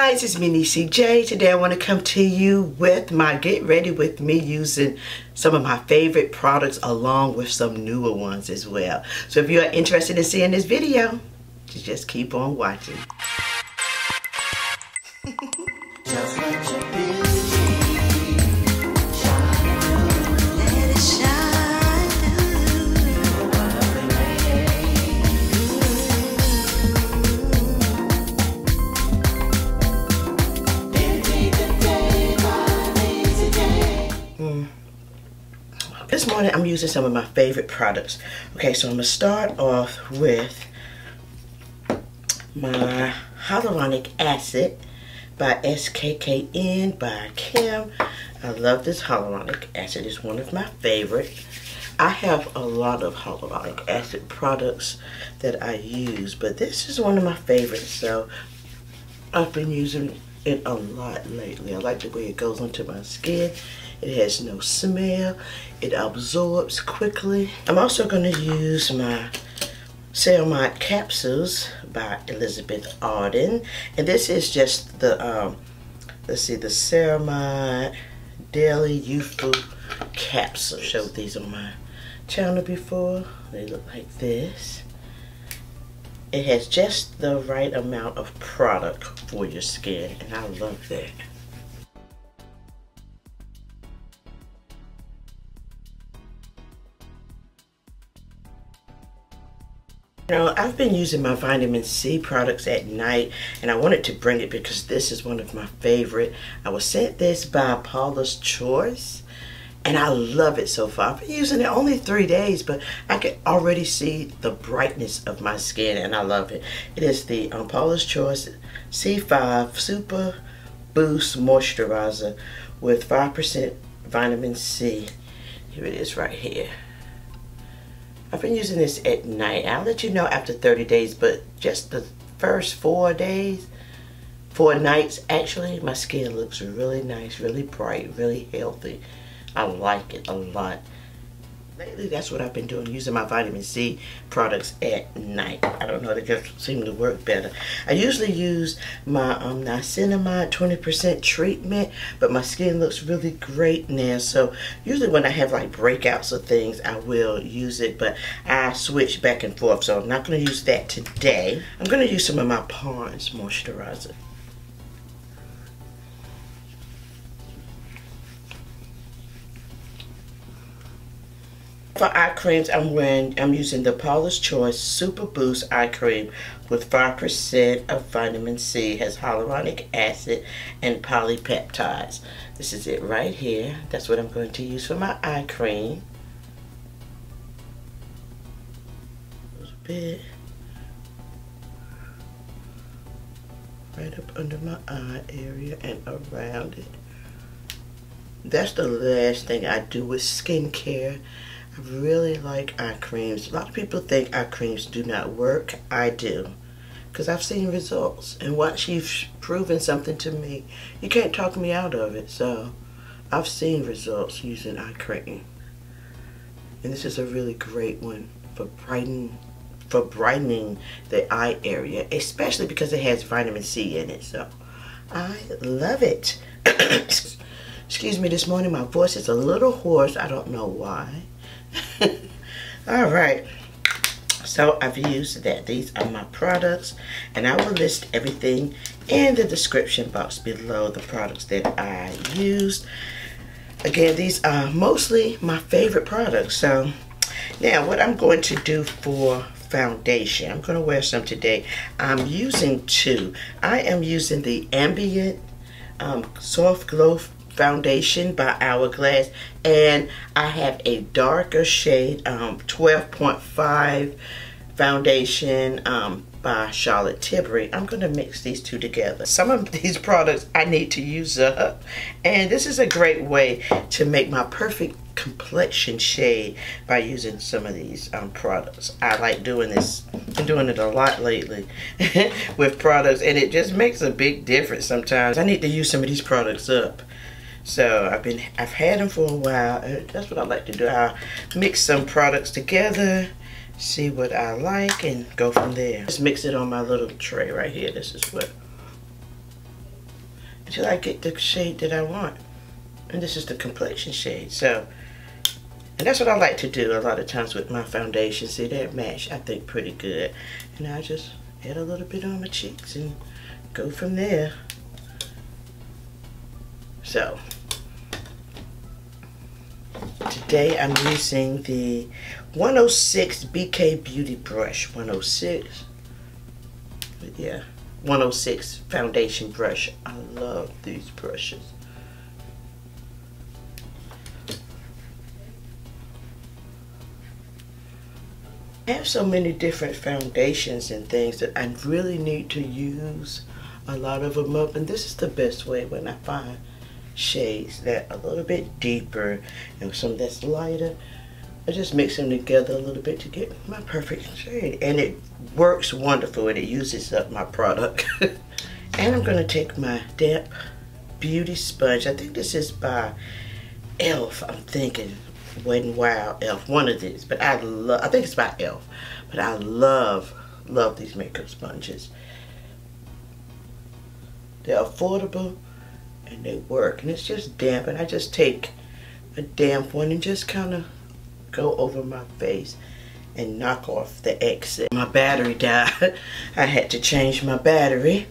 guys, it's me CJ. Today I want to come to you with my get ready with me using some of my favorite products along with some newer ones as well. So if you are interested in seeing this video, just keep on watching. Just let your beauty shine, let it shine through. This morning I'm using some of my favorite products. Okay, so I'm gonna start off with my hyaluronic acid by SKKN by Kim. I love this hyaluronic acid. It's one of my favorite. I have a lot of hyaluronic acid products that I use, but this is one of my favorites, so I've been using it a lot lately. I like the way it goes onto my skin. It has no smell. It absorbs quickly. I'm also going to use my Ceramide capsules by Elizabeth Arden, and this is just the let's see, the Ceramide Daily Youthful capsule. Showed these on my channel before. They look like this. It has just the right amount of product for your skin, and I love that. You know, I've been using my vitamin C products at night, and I wanted to bring it because this is one of my favorite. I was sent this by Paula's Choice, and I love it so far. I've been using it only 3 days, but I can already see the brightness of my skin, and I love it. It is the Paula's Choice C5 Super Boost Moisturizer with 5% vitamin C. Here it is right here. I've been using this at night. I'll let you know after 30 days, but just the first 4 nights actually, my skin looks really nice, really bright, really healthy. I like it a lot. Lately, that's what I've been doing, using my vitamin C products at night. I don't know, they just seem to work better. I usually use my Niacinamide 20% treatment, but my skin looks really great now. So usually when I have like breakouts of things, I will use it, but I switch back and forth. So I'm not going to use that today. I'm going to use some of my Pond's moisturizer. For eye creams, I'm using the Paula's Choice Super Boost Eye Cream with 5% of vitamin C. It has hyaluronic acid and polypeptides. This is it right here. That's what I'm going to use for my eye cream. A little bit right up under my eye area and around it. That's the last thing I do with skincare. I really like eye creams. A lot of people think eye creams do not work. I do, because I've seen results, and once you've proven something to me, you can't talk me out of it. So I've seen results using eye cream, and this is a really great one for brightening the eye area, especially because it has vitamin C in it. So I love it. Excuse me, this morning my voice is a little hoarse. I don't know why. All right, so I've used that. These are my products, and I will list everything in the description box below, the products that I used. Again, these are mostly my favorite products. So now what I'm going to do for foundation, I'm going to wear some today. I'm using two. I am using the Ambient Soft Glow Foundation by Hourglass, and I have a darker shade 12.5 foundation by Charlotte Tilbury. I'm going to mix these two together. Some of these products I need to use up, and this is a great way to make my perfect complexion shade by using some of these products. I like doing this. I'm doing it a lot lately with products, and it just makes a big difference sometimes. I need to use some of these products up. So I've had them for a while. That's what I like to do. I mix some products together, see what I like, and go from there. Just mix it on my little tray right here. This is what until I get the shade that I want. And this is the complexion shade. So, and that's what I like to do a lot of times with my foundations. See, they match, I think, pretty good. And I just add a little bit on my cheeks and go from there. So, today I'm using the 106 BK Beauty Brush. 106. Yeah, 106 foundation brush. I love these brushes. I have so many different foundations and things that I really need to use a lot of them up, and this is the best way when I find shades that are a little bit deeper and some that's lighter. I just mix them together a little bit to get my perfect shade, and it works wonderful and it uses up my product. And I'm going to take my damp beauty sponge. I think this is by Elf. I'm thinking Wet n Wild Elf, one of these, but I think it's by Elf, but I love these makeup sponges. They're affordable and they work, and it's just damp, and I just take a damp one and just kind of go over my face and knock off the excess. My battery died. I had to change my battery.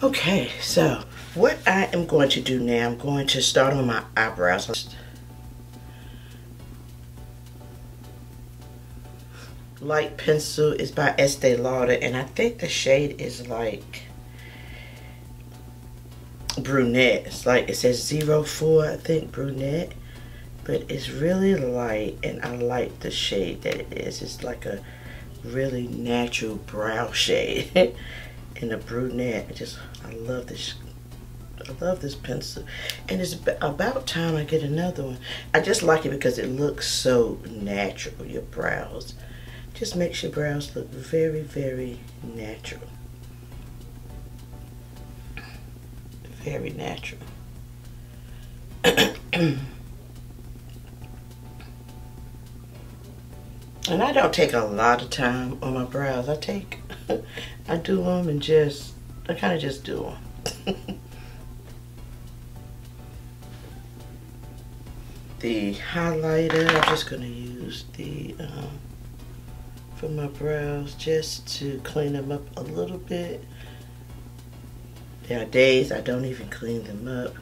Okay, so what I am going to do now, I'm going to start on my eyebrows. Light pencil is by Estee Lauder, and I think the shade is like brunette. It's like, it says 04, I think, brunette, but it's really light, and I like the shade that it is. It's like a really natural brown shade and a brunette. I love this. I love this pencil, and it's about time I get another one. I just like it because it looks so natural. Your brows just makes your brows look very, very natural. Very natural. And I don't take a lot of time on my brows. I do them and I kind of just do them. The highlighter, I'm just going to use the for my brows just to clean them up a little bit. There are days I don't even clean them up.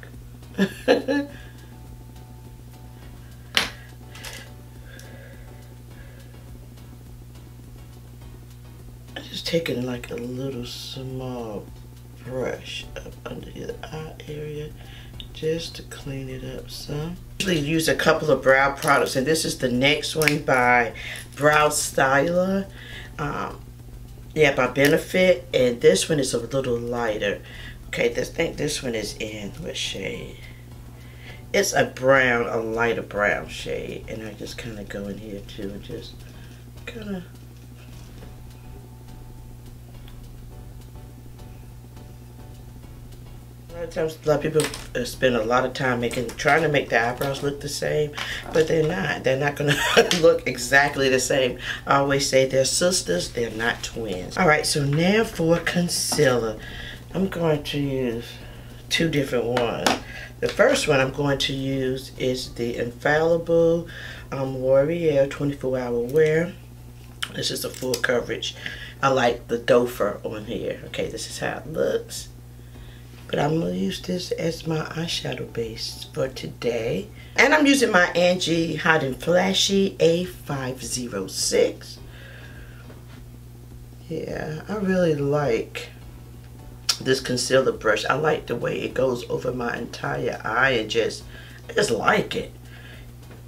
I'm just taking like a little small brush up under the eye area just to clean it up some. I usually use a couple of brow products, and this is the next one by Brow Styler. Yeah, by Benefit, and this one is a little lighter. Okay, I think this one is in what shade? It's a brown, a lighter brown shade, and I just kind of go in here too and just kind of. A lot of times, a lot of people spend a lot of time trying to make the eyebrows look the same, but they're not. They're not going to look exactly the same. I always say they're sisters, they're not twins. All right, so now for concealer. I'm going to use two different ones. The first one I'm going to use is the Infallible L'Oreal 24-Hour Wear. This is a full coverage. I like the dofer on here. Okay, this is how it looks. But I'm going to use this as my eyeshadow base for today. And I'm using my Angie Hot and Flashy A506. Yeah, I really like this concealer brush. I like the way it goes over my entire eye, and I just like it.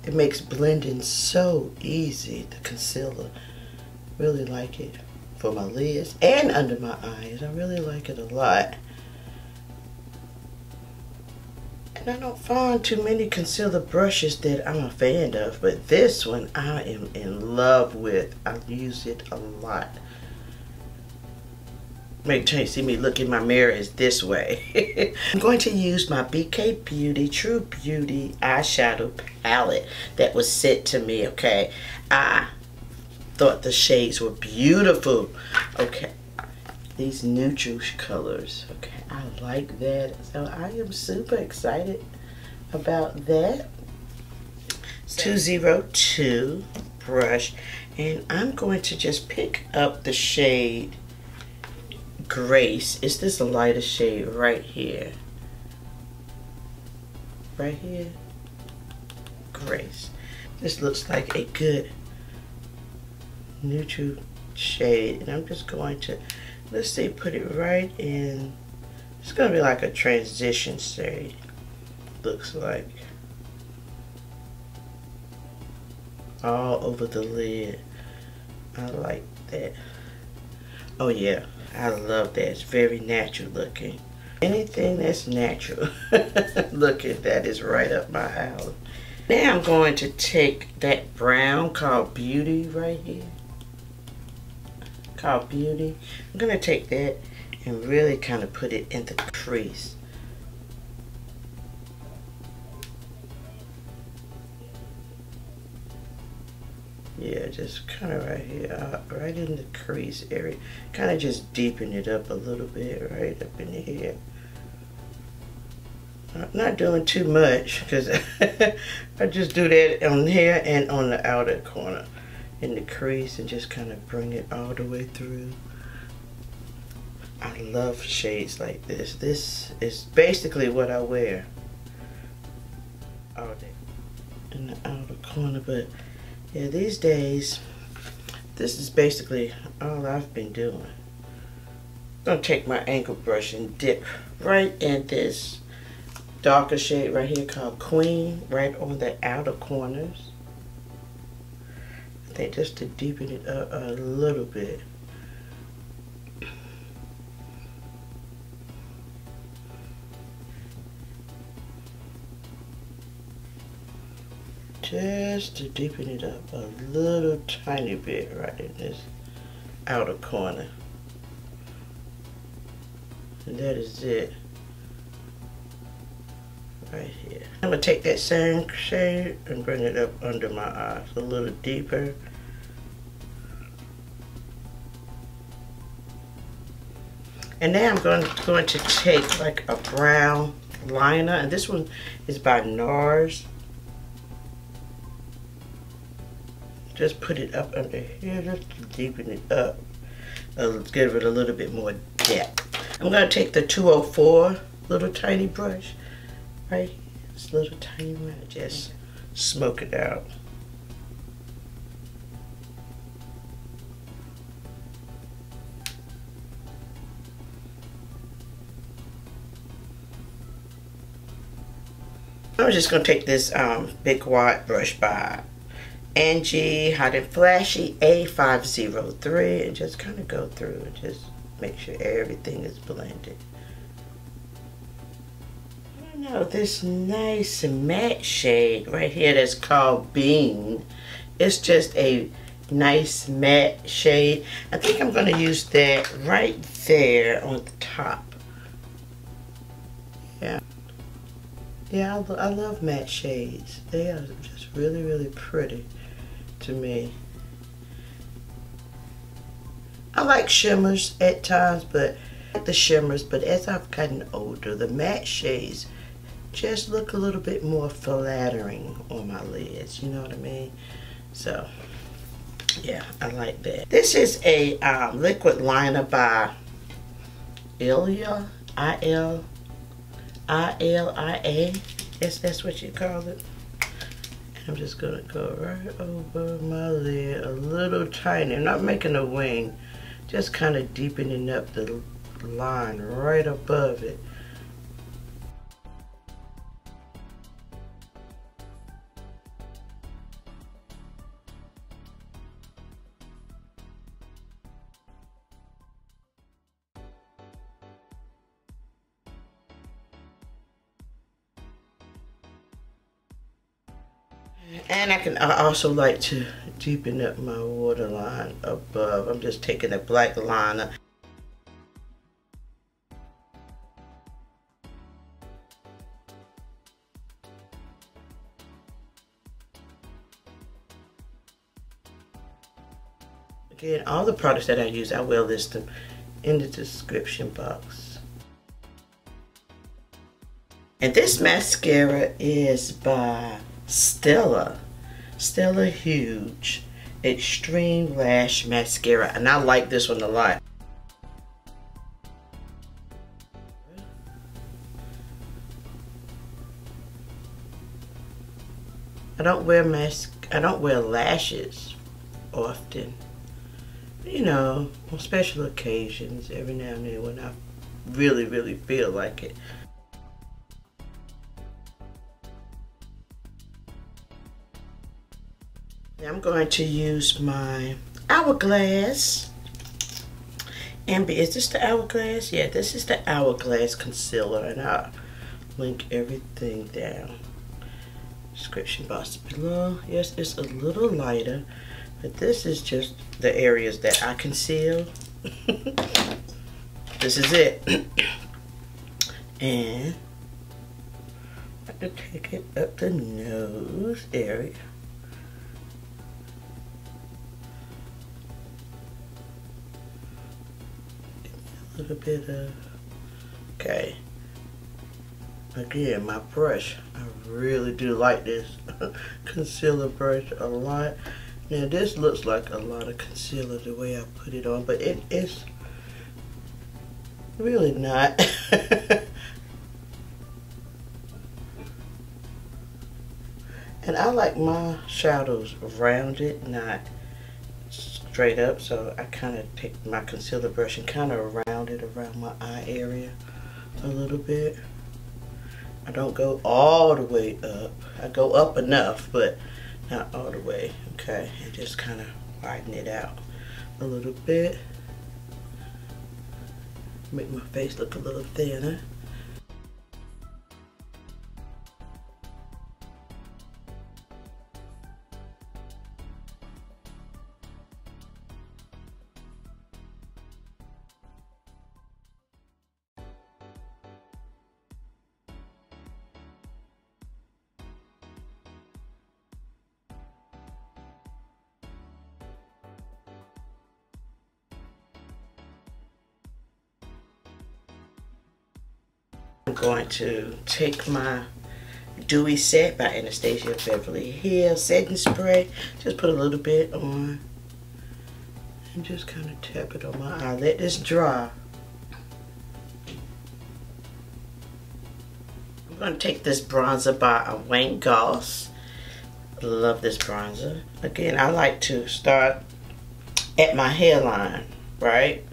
It makes blending so easy, the concealer. Really like it for my lids and under my eyes. I really like it a lot. And I don't find too many concealer brushes that I'm a fan of, but this one I am in love with. I use it a lot. Make sure you see me look in my mirror is this way. I'm going to use my BK Beauty True Beauty eyeshadow palette that was sent to me, okay? I thought the shades were beautiful. Okay. these neutral colors. Okay, I like that. So I am super excited about that. 202 brush, and I'm going to just pick up the shade Grace. It's this lighter shade right here. Right here. Grace. This looks like a good neutral shade, and I'm just going to, let's say, put it right in. It's going to be like a transition shade, looks like, all over the lid. I like that. Oh yeah, I love that. It's very natural looking. Anything that's natural looking, that is right up my alley. Now I'm going to take that brown called Beauty right here. Called Beauty. I'm going to take that and really kind of put it in the crease. Yeah, just kind of right here, right in the crease area. Kind of just deepen it up a little bit right up in here. I'm not doing too much because I just do that on here and on the outer corner in the crease, and just kind of bring it all the way through. I love shades like this. This is basically what I wear all day in the outer corner, but yeah, these days, this is basically all I've been doing. I'm going to take my angle brush and dip right in this darker shade right here called Queen, right on the outer corners. I think just to deepen it up a little bit. Just to deepen it up a little tiny bit right in this outer corner. And that is it. Right here. I'm going to take that same shade and bring it up under my eyes a little deeper. And now I'm going to take like a brown liner, and this one is by NARS. Just put it up under here just to deepen it up. Give it a little bit more depth. I'm going to take the 204 little tiny brush right here. This little tiny one. Just smoke it out. I'm just going to take this big wide brush by Angie Hot and Flashy A503 and just kind of go through and just make sure everything is blended. I don't know, this nice matte shade right here that's called Bean. It's just a nice matte shade. I think I'm going to use that right there on the top. Yeah. Yeah, I love matte shades. They are just really, really pretty to me. I like shimmers at times, but the shimmers, but as I've gotten older, the matte shades just look a little bit more flattering on my lids, you know what I mean? So, yeah, I like that. This is a liquid liner by Ilia, I-L-I-A, guess that's what you call it. I'm just gonna go right over my lid a little tiny. I'm not making a wing, just kind of deepening up the line right above it. And I also like to deepen up my waterline above. I'm just taking a black liner. Again, all the products that I use, I will list them in the description box. And this mascara is by Stella Huge Extreme Lash Mascara, and I like this one a lot. I don't wear lashes often. You know, on special occasions, every now and then when I really feel like it. Now I'm going to use my Hourglass. Is this the Hourglass? Yeah, this is the Hourglass Concealer, and I'll link everything down. Description box below. Yes, it's a little lighter, but this is just the areas that I conceal. This is it. And I have to take it up the nose area. A little bit of, okay. Again, my brush, I really do like this concealer brush a lot. Now this looks like a lot of concealer the way I put it on, but it is really not. And I like my shadows rounded, not straight up, so I kind of take my concealer brush and kind of round it around my eye area a little bit. I don't go all the way up. I go up enough, but not all the way. Okay, and just kind of widen it out a little bit. Make my face look a little thinner. I'm going to take my Dewy Set by Anastasia Beverly Hill setting spray. Just put a little bit on and just kind of tap it on my eye. Let this dry. I'm going to take this bronzer by Wayne Goss. Love this bronzer. Again, I like to start at my hairline, right?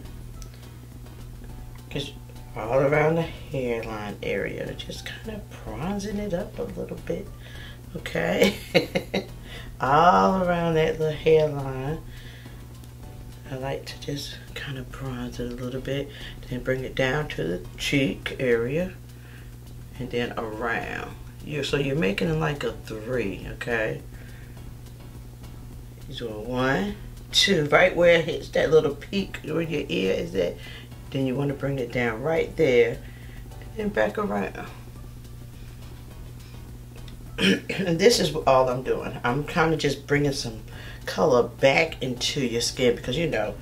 Because all around the hairline area, just kind of bronzing it up a little bit, okay? All around that little hairline, I like to just kind of bronze it a little bit, then bring it down to the cheek area, and then around. So you're making it like a 3, okay? You're doing 1, 2, right where it hits that little peak where your ear is at. Then you want to bring it down right there and back around. And this is all I'm doing. I'm kind of just bringing some color back into your skin because, you know,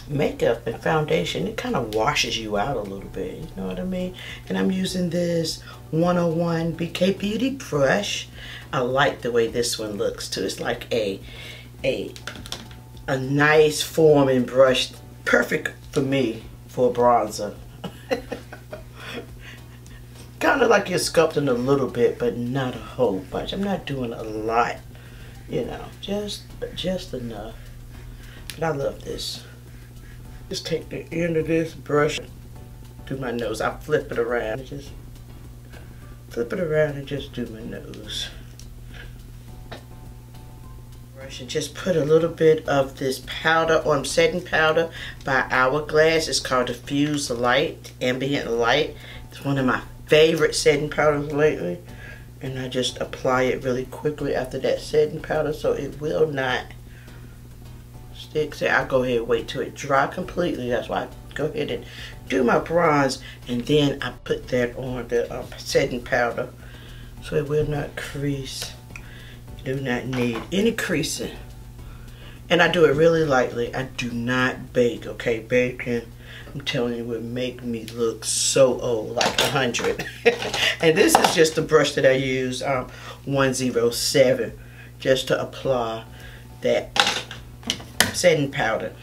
makeup and foundation, it kind of washes you out a little bit, you know what I mean? And I'm using this 101 BK Beauty brush. I like the way this one looks too. It's like a nice forming brush, perfect for me for a bronzer. Kind of like you're sculpting a little bit, but not a whole bunch. I'm not doing a lot, you know, just enough. But I love this. Just take the end of this brush, do my nose. I flip it around, just flip it around and just do my nose. And just put a little bit of this powder on, setting powder by Hourglass. It's called Diffuse Light, Ambient Light. It's one of my favorite setting powders lately. And I just apply it really quickly after that setting powder so it will not stick. So I go ahead and wait till it dry completely. That's why I go ahead and do my bronze, and then I put that on the setting powder so it will not crease. Do not need any creasing And I do it really lightly. I do not bake, okay? Baking, I'm telling you, would make me look so old, like 100. And this is just the brush that I use, 107, just to apply that setting powder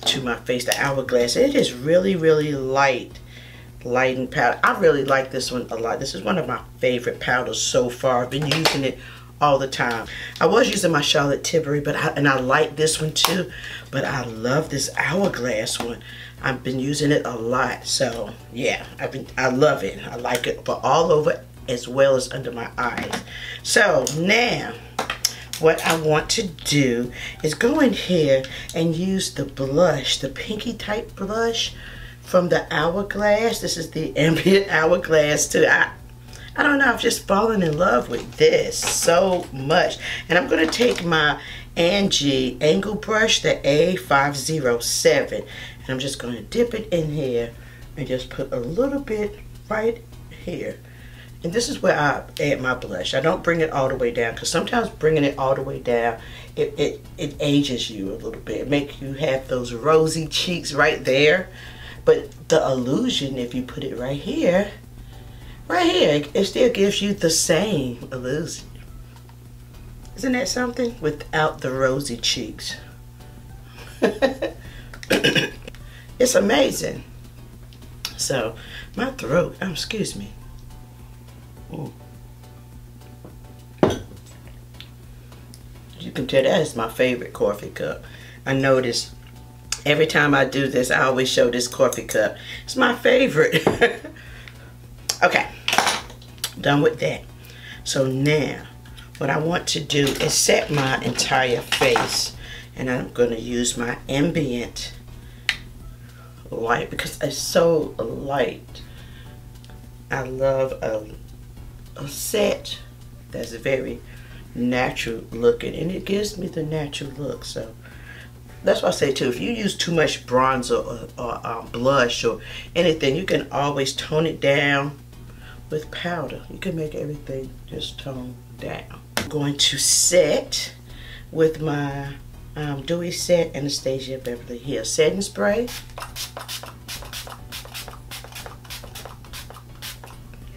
to my face, the Hourglass. It is really, really lighting powder. I really like this one a lot. This is one of my favorite powders so far. I've been using it all the time. I was using my Charlotte Tilbury, but I like this one too, but I love this Hourglass one. I've been using it a lot, so yeah, I love it. I like it for all over as well as under my eyes. So now what I want to do is go in here and use the blush, the pinky type blush from the Hourglass. This is the Ambient Hourglass too. I don't know, I've just fallen in love with this so much. And I'm going to take my Angie angle brush, the A507, and I'm just going to dip it in here and just put a little bit right here. And this is where I add my blush. I don't bring it all the way down, because sometimes bringing it all the way down, it ages you a little bit. It makes you have those rosy cheeks right there. But the illusion, if you put it right here, it still gives you the same illusion. Isn't that something? Without the rosy cheeks. It's amazing. So, my throat, excuse me. Ooh. You can tell that is my favorite coffee cup. I notice every time I do this, I always show this coffee cup. It's my favorite. Okay, done with that. So now, what I want to do is set my entire face, and I'm going to use my Ambient Light because it's so light. I love a set that's very natural looking, and it gives me the natural look. So that's why I say too, if you use too much bronzer or blush or anything, you can always tone it down with powder. You can make everything just tone down. I'm going to set with my Dewy Set Anastasia Beverly Hills setting spray.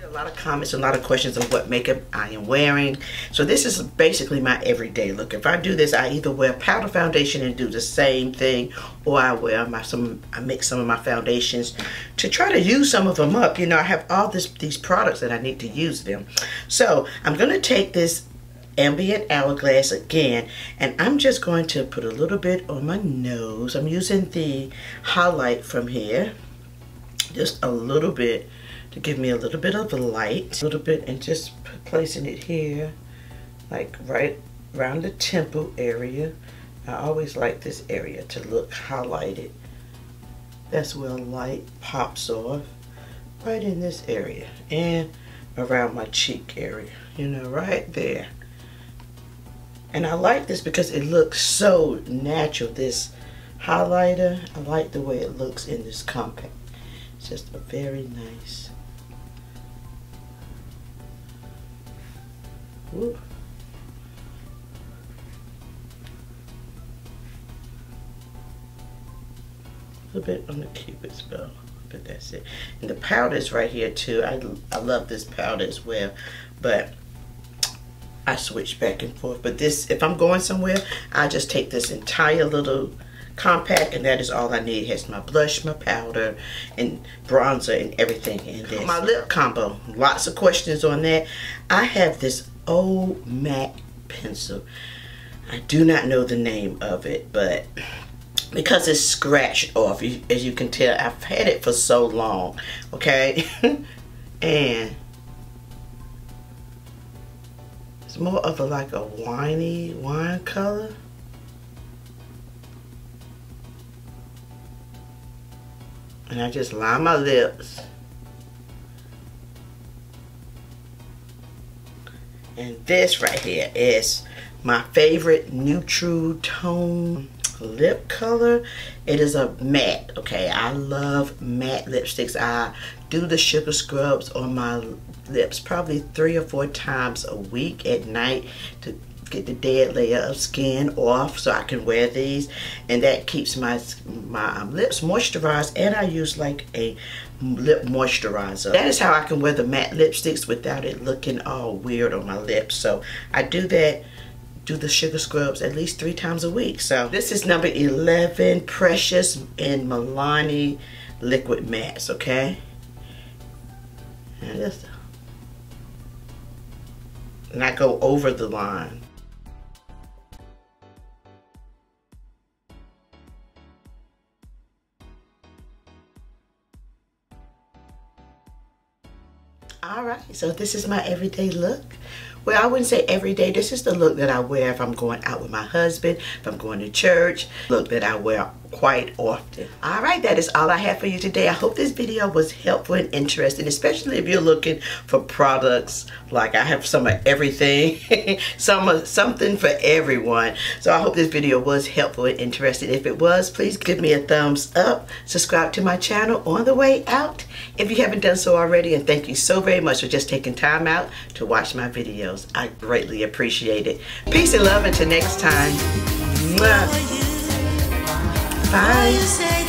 A lot of comments, a lot of questions on what makeup I am wearing. So this is basically my everyday look. If I do this, I either wear powder foundation and do the same thing, or I wear I mix some of my foundations to try to use some of them up. You know, I have all these products that I need to use them. So I'm going to take this Ambient Hourglass again, and I'm just going to put a little bit on my nose. I'm using the highlight from here, just a little bit, to give me a little bit of a light, a little bit, and just placing it here, like right around the temple area. I always like this area to look highlighted. That's where light pops off, right in this area, and around my cheek area, you know, right there. And I like this because it looks so natural, this highlighter. I like the way it looks in this compact. It's just a very nice. Woo. A little bit on the Cupid's bow, but that's it. And the powder is right here too. I love this powder as well, but I switch back and forth. But this, if I'm going somewhere, I just take this entire little compact, and that is all I need. It has my blush, my powder, and bronzer, and everything in this. My lip combo, lots of questions on that. I have this old MAC pencil. I do not know the name of it, but because it's scratched off, as you can tell, I've had it for so long, okay? And it's more of like a wine color. And I just line my lips. And this right here is my favorite neutral tone lip color. It is a matte, okay? I love matte lipsticks. I do the sugar scrubs on my lips probably 3 or 4 times a week at night to get the dead layer of skin off so I can wear these, and that keeps my lips moisturized, and I use like a lip moisturizer. That is how I can wear the matte lipsticks without it looking all weird on my lips. So I do that, do the sugar scrubs at least 3 times a week. So this is number 11, Precious and Milani Liquid Mattes, okay? And I go over the line. Alright, so this is my everyday look. Well, I wouldn't say every day. This is the look that I wear if I'm going out with my husband, if I'm going to church. Look that I wear quite often. All right, that is all I have for you today. I hope this video was helpful and interesting, especially if you're looking for products. Like I have some of everything, something for everyone. So I hope this video was helpful and interesting. If it was, please give me a thumbs up. Subscribe to my channel on the way out if you haven't done so already. And thank you so very much for just taking time out to watch my videos. I greatly appreciate it. Peace and love until next time. Mwah. Bye.